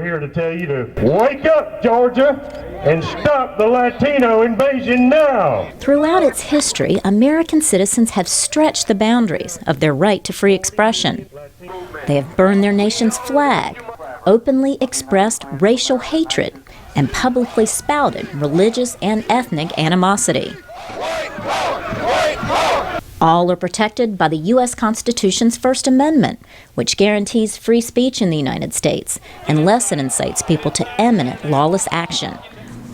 here to tell you to wake up, Georgia, and stop the Latino invasion now. Throughout its history, American citizens have stretched the boundaries of their right to free expression. They have burned their nation's flag, openly expressed racial hatred, and publicly spouted religious and ethnic animosity. All are protected by the U.S. Constitution's First Amendment, which guarantees free speech in the United States, unless it incites people to imminent lawless action.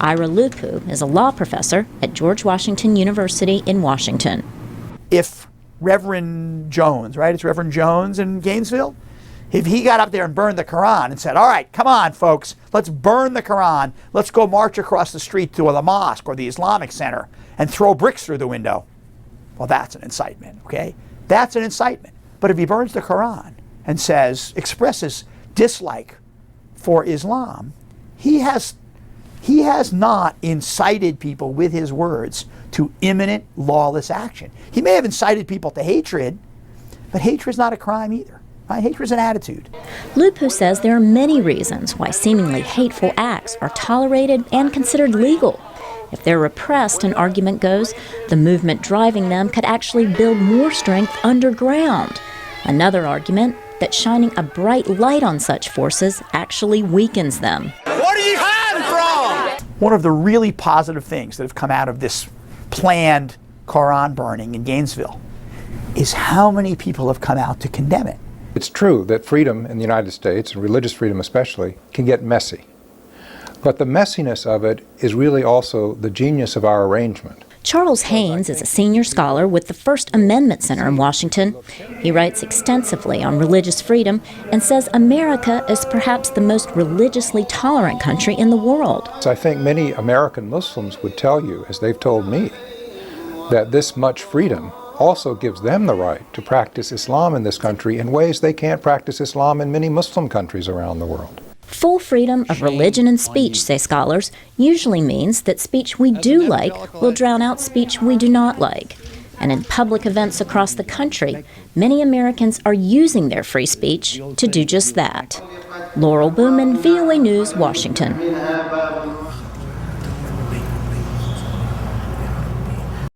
Ira Lupu is a law professor at George Washington University in Washington. If Reverend Jones, right, it's Reverend Jones in Gainesville, if he got up there and burned the Quran and said, all right, come on, folks, let's burn the Quran, let's go march across the street to the mosque or the Islamic Center and throw bricks through the window, well, that's an incitement, okay? That's an incitement. But if he burns the Quran and says, expresses dislike for Islam, he has not incited people with his words to imminent lawless action. He may have incited people to hatred, but hatred is not a crime either. Right? Hatred is an attitude. Lupu says there are many reasons why seemingly hateful acts are tolerated and considered legal. If they're repressed, an argument goes, the movement driving them could actually build more strength underground. Another argument, that shining a bright light on such forces actually weakens them. What are you hiding from? One of the really positive things that have come out of this planned Quran burning in Gainesville is how many people have come out to condemn it. It's true that freedom in the United States, and religious freedom especially, can get messy. But the messiness of it is really also the genius of our arrangement. Charles Haynes is a senior scholar with the First Amendment Center in Washington. He writes extensively on religious freedom and says America is perhaps the most religiously tolerant country in the world. So I think many American Muslims would tell you, as they've told me, that this much freedom also gives them the right to practice Islam in this country in ways they can't practice Islam in many Muslim countries around the world. Full freedom of religion and speech, say scholars, usually means that speech we do like will drown out speech we do not like. And in public events across the country, many Americans are using their free speech to do just that. Laurel, Bowman, VOA News, Washington.